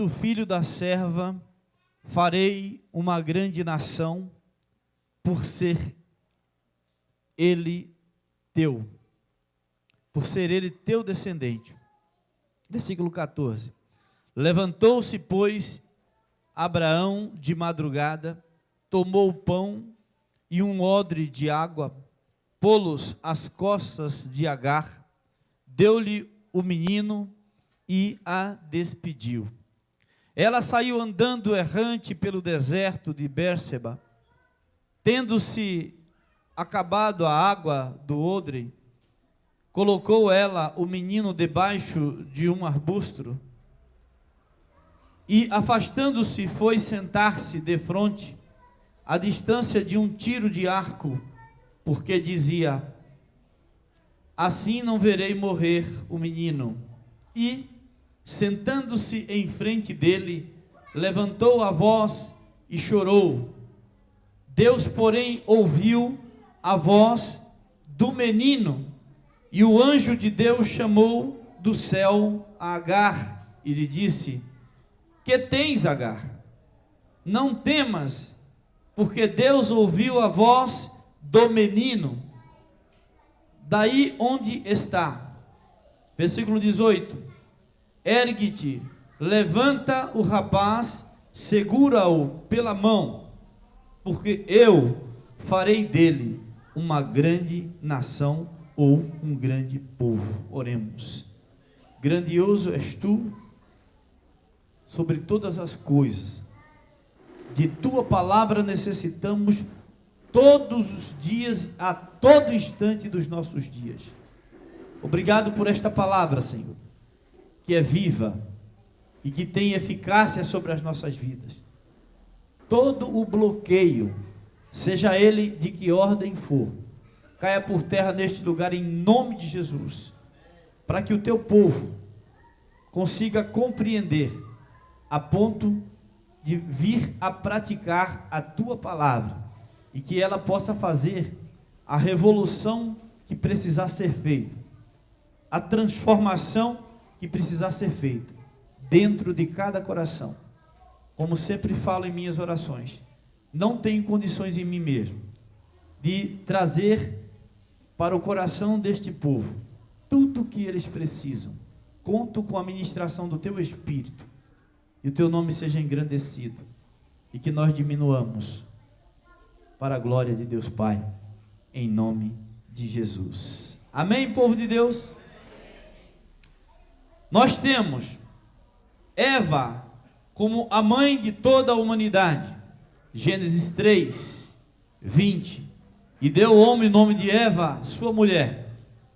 do filho da serva farei uma grande nação, por ser ele teu descendente. Versículo 14. Levantou-se, pois, Abraão de madrugada, tomou o pão e um odre de água, pô-los às costas de Agar, deu-lhe o menino e a despediu. Ela saiu andando errante pelo deserto de Bérseba. Tendo-se acabado a água do odre, colocou ela o menino debaixo de um arbusto e, afastando-se, foi sentar-se defronte, à distância de um tiro de arco, porque dizia: assim não verei morrer o menino. E, sentando-se em frente dele, levantou a voz e chorou. Deus, porém, ouviu a voz do menino, e o anjo de Deus chamou do céu a Agar e lhe disse: que tens, Agar? Não temas, porque Deus ouviu a voz do menino, daí onde está. Versículo 18: ergue-te, levanta o rapaz, segura-o pela mão, porque eu farei dele uma grande nação, ou um grande povo. Oremos. Grandioso és tu sobre todas as coisas, de tua palavra necessitamos todos os dias, a todo instante dos nossos dias. Obrigado por esta palavra, Senhor, que é viva e que tem eficácia sobre as nossas vidas. Todo o bloqueio, seja ele de que ordem for, caia por terra neste lugar em nome de Jesus, para que o teu povo consiga compreender a ponto de vir a praticar a tua palavra, e que ela possa fazer a revolução que precisar ser feita, a transformação que precisar ser feita dentro de cada coração. Como sempre falo em minhas orações, não tenho condições em mim mesmo de trazer para o coração deste povo tudo o que eles precisam. Conto com a ministração do teu Espírito, e o teu nome seja engrandecido, e que nós diminuamos para a glória de Deus Pai, em nome de Jesus. Amém, povo de Deus? Nós temos Eva como a mãe de toda a humanidade. Gênesis 3, 20. E deu ao homem o nome de Eva, sua mulher,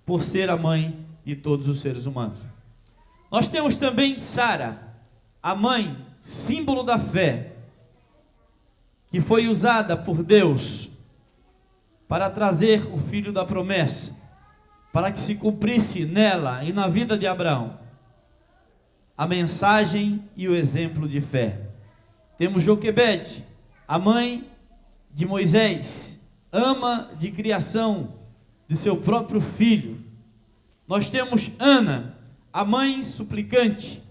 por ser a mãe de todos os seres humanos. Nós temos também Sara, a mãe, símbolo da fé, que foi usada por Deus para trazer o filho da promessa, para que se cumprisse nela e na vida de Abraão a mensagem e o exemplo de fé. Temos Joquebede, a mãe de Moisés, ama de criação de seu próprio filho. Nós temos Ana, a mãe suplicante,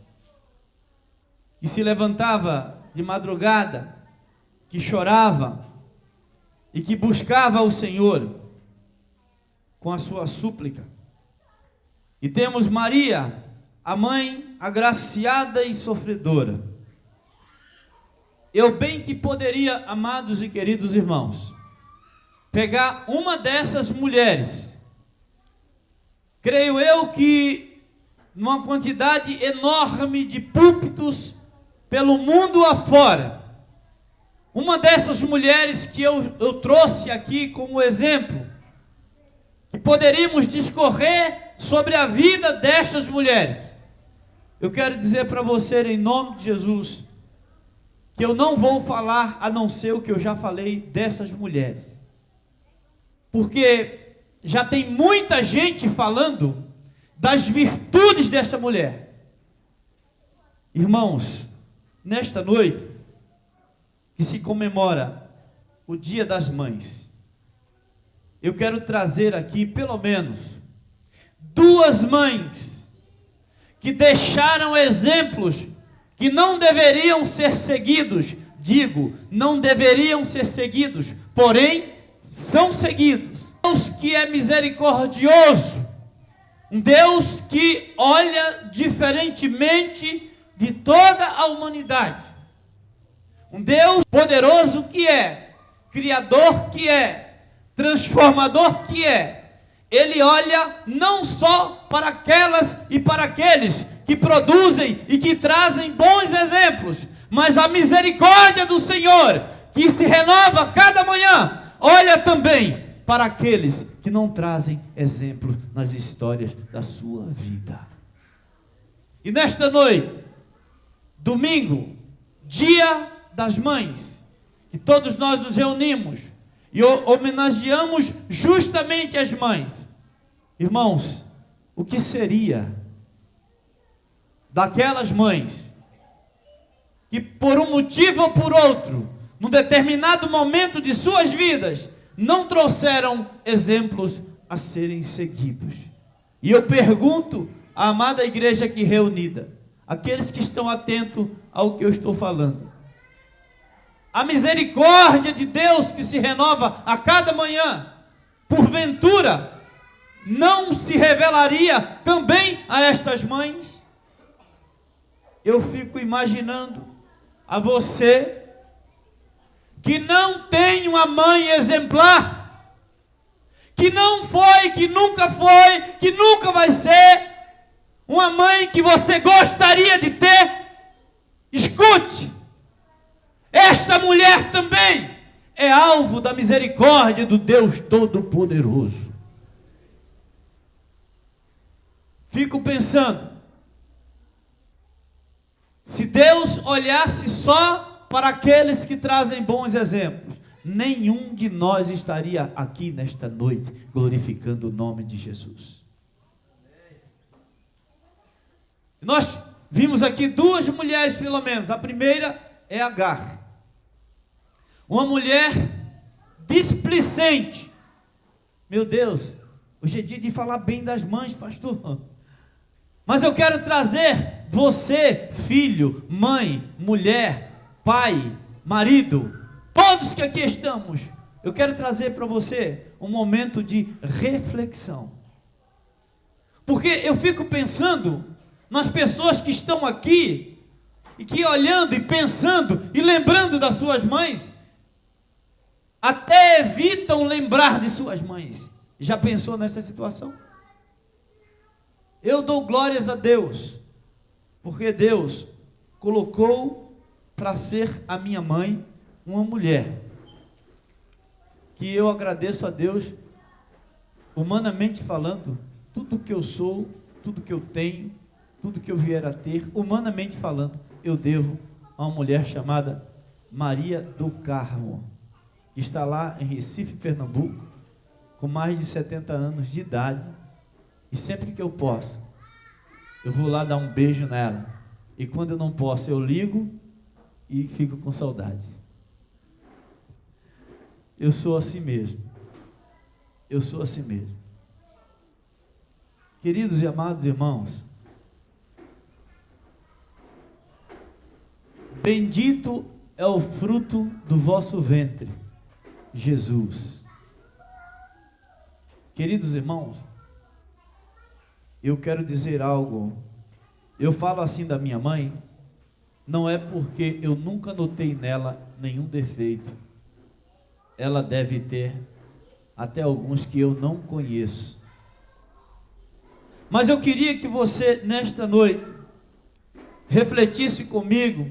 que se levantava de madrugada, que chorava e que buscava o Senhor com a sua súplica. E temos Maria, a mãe agraciada e sofredora. Eu bem que poderia, amados e queridos irmãos, pegar uma dessas mulheres, creio eu que numa quantidade enorme de púlpitos pelo mundo afora, uma dessas mulheres que eu trouxe aqui como exemplo, que poderíamos discorrer sobre a vida destas mulheres. Eu quero dizer para você, em nome de Jesus, que eu não vou falar a não ser o que eu já falei dessas mulheres, porque já tem muita gente falando das virtudes dessa mulher. Irmãos, nesta noite que se comemora o Dia das Mães, eu quero trazer aqui pelo menos duas mães que deixaram exemplos que não deveriam ser seguidos, digo, não deveriam ser seguidos, porém são seguidos. Deus que é misericordioso, um Deus que olha diferentemente de toda a humanidade, um Deus poderoso que é, criador que é, transformador que é. Ele olha não só para aquelas e para aqueles que produzem e que trazem bons exemplos, mas a misericórdia do Senhor, que se renova a cada manhã, olha também para aqueles que não trazem exemplo nas histórias da sua vida. E nesta noite, domingo, dia das mães, que todos nós nos reunimos e homenageamos justamente as mães. Irmãos, o que seria daquelas mães que por um motivo ou por outro, num determinado momento de suas vidas, não trouxeram exemplos a serem seguidos? E eu pergunto à amada igreja aqui reunida, aqueles que estão atentos ao que eu estou falando, a misericórdia de Deus que se renova a cada manhã, porventura, não se revelaria também a estas mães? Eu fico imaginando a você que não tem uma mãe exemplar, que não foi, que nunca foi, que nunca vai ser uma mãe que você gostaria de ter. Escute, esta mulher também é alvo da misericórdia do Deus Todo-Poderoso. Fico pensando, se Deus olhasse só para aqueles que trazem bons exemplos, nenhum de nós estaria aqui nesta noite glorificando o nome de Jesus. Nós vimos aqui duas mulheres pelo menos. A primeira é Agar, uma mulher displicente. Meu Deus, hoje é dia de falar bem das mães, pastor. Mas eu quero trazer você, filho, mãe, mulher, pai, marido, todos que aqui estamos, eu quero trazer para você um momento de reflexão. Porque eu fico pensando nas pessoas que estão aqui, e que olhando e pensando e lembrando das suas mães, até evitam lembrar de suas mães. Já pensou nessa situação? Eu dou glórias a Deus, porque Deus colocou para ser a minha mãe uma mulher, que eu agradeço a Deus, humanamente falando, tudo que eu sou, tudo que eu tenho, tudo que eu vier a ter, humanamente falando, eu devo a uma mulher chamada Maria do Carmo, que está lá em Recife, Pernambuco, com mais de 70 anos de idade, e sempre que eu posso, eu vou lá dar um beijo nela, e quando eu não posso, eu ligo e fico com saudade. Eu sou assim mesmo, eu sou assim mesmo. Queridos e amados irmãos, bendito é o fruto do vosso ventre, Jesus. Queridos irmãos, eu quero dizer algo. Eu falo assim da minha mãe, não é porque eu nunca notei nela nenhum defeito. Ela deve ter até alguns que eu não conheço. Mas eu queria que você, nesta noite, refletisse comigo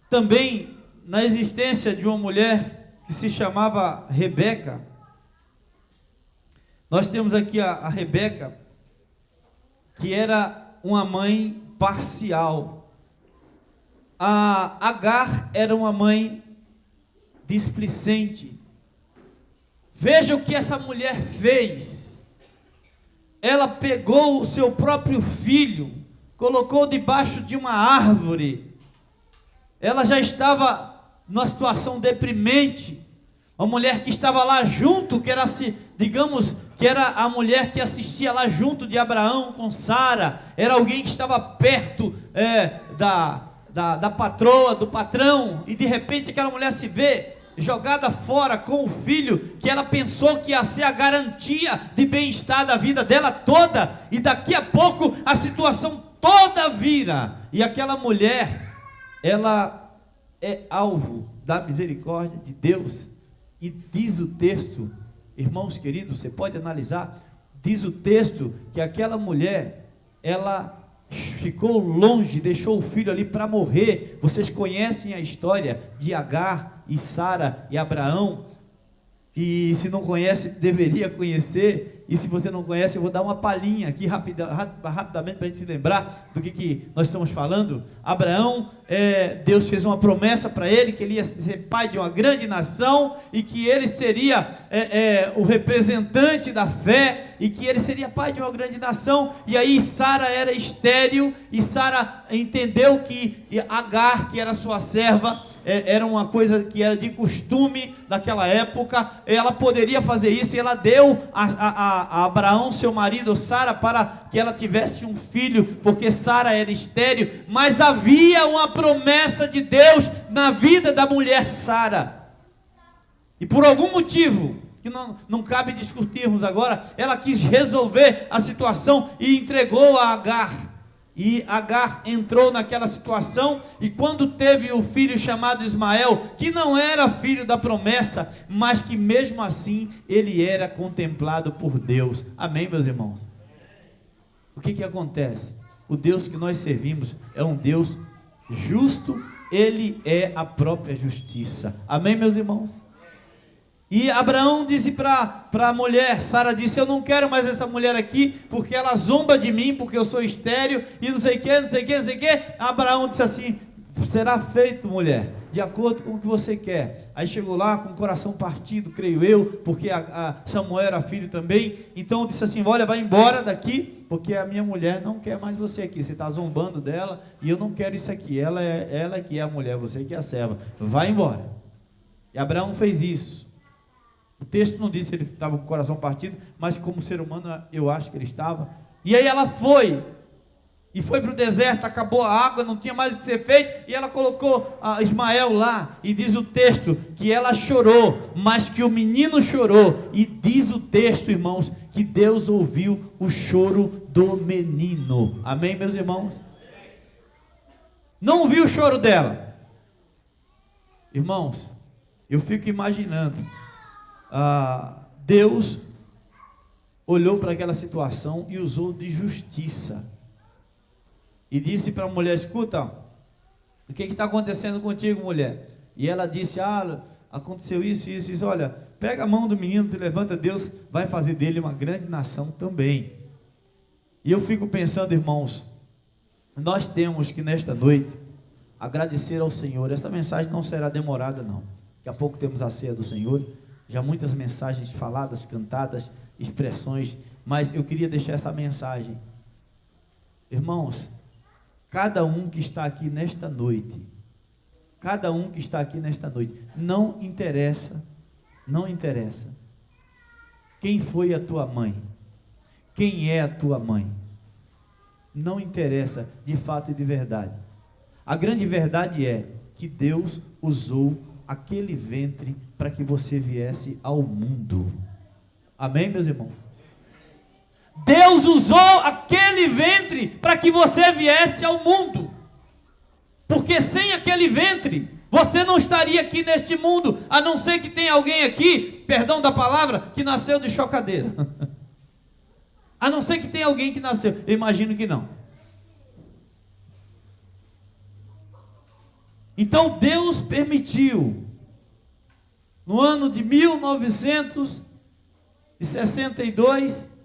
também na existência de uma mulher que se chamava Rebeca. Nós temos aqui a Rebeca, que era uma mãe parcial. A Agar era uma mãe displicente. Veja o que essa mulher fez. Ela pegou o seu próprio filho, colocou debaixo de uma árvore. Ela já estava numa situação deprimente. Uma mulher que estava lá junto, que era, digamos, que era a mulher que assistia lá junto de Abraão com Sara, era alguém que estava perto da patroa, do patrão, e de repente aquela mulher se vê jogada fora com o filho, que ela pensou que ia ser a garantia de bem-estar da vida dela toda, e daqui a pouco a situação toda vira, e aquela mulher, ela é alvo da misericórdia de Deus, e diz o texto, irmãos queridos, você pode analisar, diz o texto que aquela mulher, ela ficou longe, deixou o filho ali para morrer. Vocês conhecem a história de Agar e Sara e Abraão, e se não conhece, deveria conhecer. E se você não conhece, eu vou dar uma palhinha aqui rapidamente para a gente se lembrar do que nós estamos falando. Abraão, Deus fez uma promessa para ele, que ele ia ser pai de uma grande nação, e que ele seria o representante da fé, e que ele seria pai de uma grande nação. E aí Sara era estéril, e Sara entendeu que Agar, que era sua serva, era uma coisa que era de costume daquela época, ela poderia fazer isso, e ela deu a Abraão, seu marido, Sara, para que ela tivesse um filho, porque Sara era estéril, mas havia uma promessa de Deus na vida da mulher Sara, e por algum motivo, que não cabe discutirmos agora, ela quis resolver a situação, e entregou a Agar, e Agar entrou naquela situação, e quando teve o filho chamado Ismael, que não era filho da promessa, mas que mesmo assim, ele era contemplado por Deus. Amém, meus irmãos? O que acontece? O Deus que nós servimos é um Deus justo, ele é a própria justiça. Amém, meus irmãos? E Abraão disse para a mulher, Sara disse, eu não quero mais essa mulher aqui, porque ela zomba de mim, porque eu sou estéril, e não sei o que, não sei o que, não sei o que. Abraão disse assim, será feito, mulher, de acordo com o que você quer. Aí chegou lá com o coração partido, creio eu, porque a Samuel era filho também. Então disse assim, olha, vai embora daqui, porque a minha mulher não quer mais você aqui, você está zombando dela, e eu não quero isso aqui, ela que é a mulher, você que é a serva, vai embora. E Abraão fez isso. O texto não diz se ele estava com o coração partido, mas como ser humano eu acho que ele estava. E aí ela foi, e foi para o deserto, acabou a água, não tinha mais o que ser feito, e ela colocou Ismael lá, e diz o texto que ela chorou, mas que o menino chorou, e diz o texto, irmãos, que Deus ouviu o choro do menino. Amém, meus irmãos? Não ouviu o choro dela. Irmãos, eu fico imaginando, Deus olhou para aquela situação e usou de justiça, e disse para a mulher, escuta, o que está acontecendo contigo, mulher? E ela disse, aconteceu isso, isso, isso, olha, pega a mão do menino, te levanta, Deus vai fazer dele uma grande nação também. E eu fico pensando, irmãos, nós temos que nesta noite agradecer ao Senhor. Esta mensagem não será demorada não, daqui a pouco temos a ceia do Senhor, já muitas mensagens faladas, cantadas, expressões, mas eu queria deixar essa mensagem. Irmãos, cada um que está aqui nesta noite, não interessa quem foi a tua mãe, quem é a tua mãe, não interessa de fato e de verdade. A grande verdade é que Deus usou aquele ventre para que você viesse ao mundo. Amém, meus irmãos? Deus usou aquele ventre para que você viesse ao mundo, porque sem aquele ventre você não estaria aqui neste mundo, a não ser que tenha alguém aqui, perdão da palavra, que nasceu de chocadeira. A não ser que tenha alguém que nasceu, eu imagino que não. Então Deus permitiu, no ano de 1962,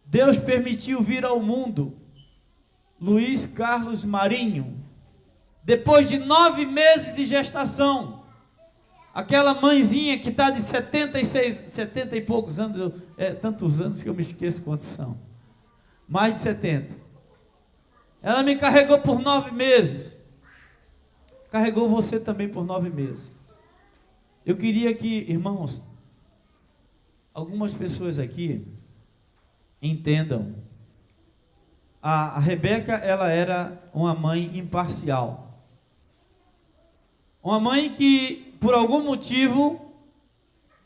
Deus permitiu vir ao mundo Luiz Carlos Marinho, depois de 9 meses de gestação. Aquela mãezinha que está de 70 e poucos anos, tantos anos que eu me esqueço quantos são, mais de 70, ela me carregou por 9 meses, carregou você também por 9 meses. Eu queria que, irmãos, algumas pessoas aqui entendam a Rebeca, ela era uma mãe imparcial. Uma mãe que, por algum motivo,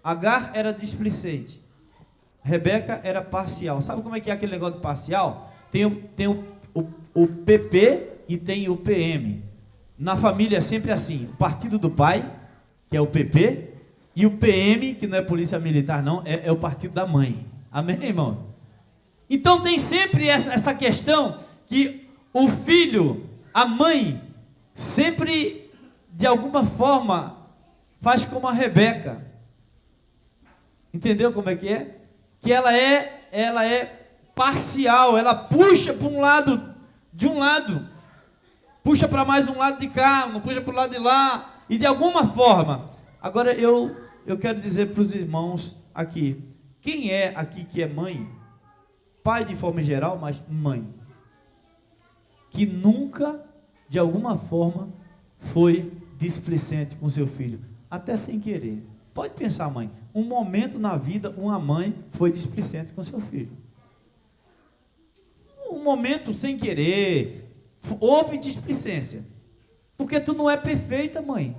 Agar era displicente. Rebeca era parcial. Sabe como é que é aquele negócio de parcial? Tem o PP e tem o PM. Na família é sempre assim: o partido do pai, que é o PP, e o PM, que não é polícia militar não, é o partido da mãe. Amém, irmão? Então tem sempre essa questão que o filho, a mãe, sempre, de alguma forma, faz como a Rebeca. Entendeu como é? Que ela é parcial, ela puxa para um lado, de um lado, puxa para mais um lado de cá, não puxa para o lado de lá, e de alguma forma. Agora eu quero dizer para os irmãos aqui, quem é aqui que é mãe, pai de forma geral, mas mãe, que nunca, de alguma forma, foi displicente com seu filho, até sem querer? Pode pensar, mãe, um momento na vida, uma mãe foi displicente com seu filho. Um momento sem querer, houve displicência, porque tu não é perfeita, mãe.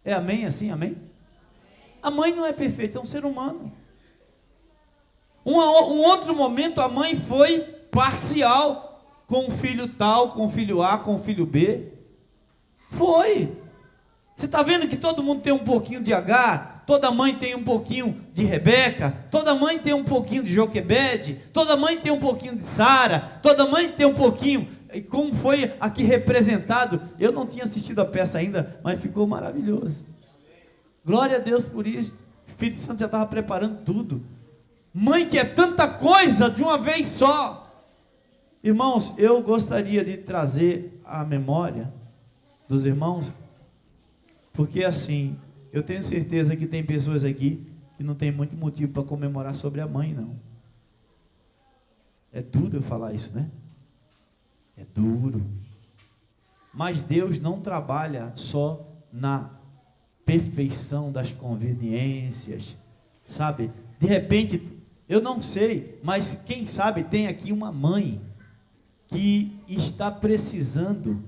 É amém assim, amém? A mãe não é perfeita, é um ser humano. Um outro momento, a mãe foi parcial com o filho tal, com o filho A, com o filho B. Foi. Você está vendo que todo mundo tem um pouquinho de Agar, toda mãe tem um pouquinho de Rebeca, toda mãe tem um pouquinho de Joquebede, toda mãe tem um pouquinho de Sara, toda mãe tem um pouquinho. E como foi aqui representado, eu não tinha assistido a peça ainda, mas ficou maravilhoso. Glória a Deus por isso. O Espírito Santo já estava preparando tudo. Mãe que é tanta coisa de uma vez só. Irmãos, eu gostaria de trazer a memória dos irmãos, porque assim, eu tenho certeza que tem pessoas aqui que não tem muito motivo para comemorar sobre a mãe, não. É duro eu falar isso, né? É duro. Mas Deus não trabalha só na perfeição das conveniências, sabe? De repente, eu não sei, mas quem sabe tem aqui uma mãe que está precisando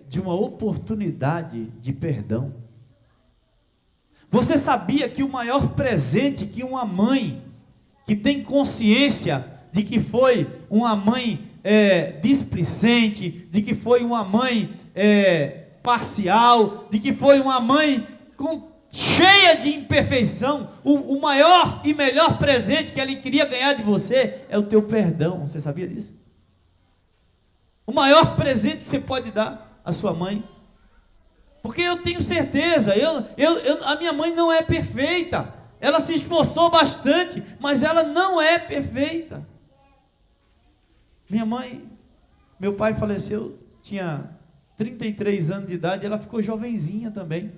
de uma oportunidade de perdão. Você sabia que o maior presente que uma mãe que tem consciência de que foi uma mãe displicente, de que foi uma mãe parcial, de que foi uma mãe cheia de imperfeição, o maior e melhor presente que ela queria ganhar de você é o teu perdão? Você sabia disso? O maior presente que você pode dar à sua mãe, porque eu tenho certeza, a minha mãe não é perfeita, ela se esforçou bastante, mas ela não é perfeita. Minha mãe, meu pai faleceu, tinha 33 anos de idade, ela ficou jovenzinha também.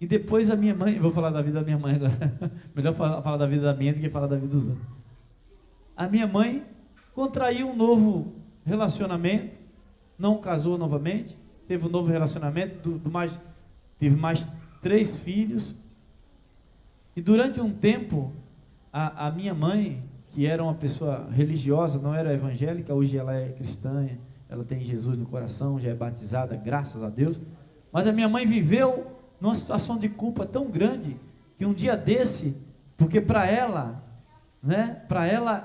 E depois a minha mãe, vou falar da vida da minha mãe agora, melhor falar da vida da minha do que falar da vida dos outros. A minha mãe contraiu um novo relacionamento, não casou novamente, teve um novo relacionamento, teve mais 3 filhos, e durante um tempo, a minha mãe, que era uma pessoa religiosa, não era evangélica, hoje ela é cristã, ela tem Jesus no coração, já é batizada, graças a Deus, mas a minha mãe viveu numa situação de culpa tão grande, que um dia desse, porque para ela,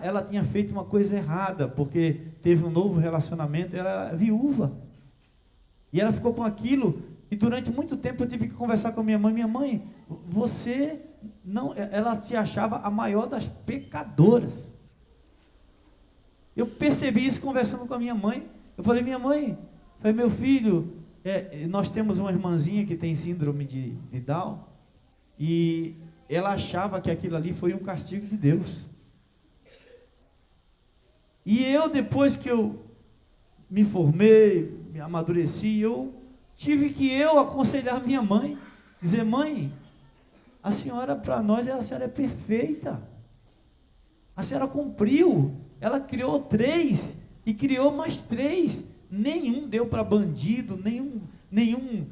ela tinha feito uma coisa errada, porque teve um novo relacionamento, ela era viúva, e ela ficou com aquilo, e durante muito tempo eu tive que conversar com a minha mãe, você não, ela se achava a maior das pecadoras. Eu percebi isso conversando com a minha mãe. Eu falei, minha mãe, meu filho, nós temos uma irmãzinha que tem síndrome de Down, e ela achava que aquilo ali foi um castigo de Deus. E eu, depois que eu me formei, me amadureci, eu tive que aconselhar minha mãe, dizer, mãe, a senhora para nós, a senhora é perfeita, a senhora cumpriu, ela criou 3, e criou mais 3, nenhum deu para bandido, nenhum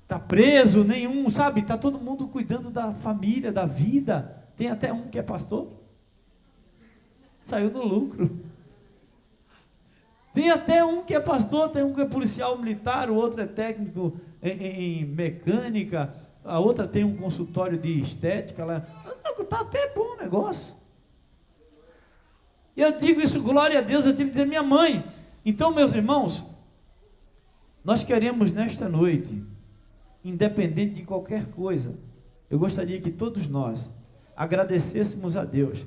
está preso, nenhum, sabe, está todo mundo cuidando da família, da vida, tem até um que é pastor. Saiu no lucro. Tem até um que é pastor, tem um que é policial militar, o outro é técnico em mecânica, a outra tem um consultório de estética lá. Está até bom o negócio. E eu digo isso, glória a Deus, eu tive que dizer, minha mãe. Então, meus irmãos, nós queremos nesta noite, independente de qualquer coisa, eu gostaria que todos nós agradecêssemos a Deus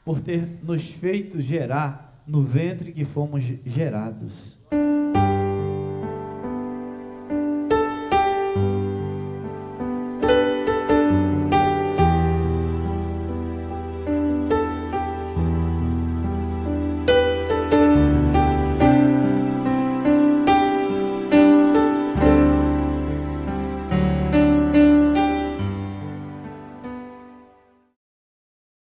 por ter nos feito gerar no ventre que fomos gerados.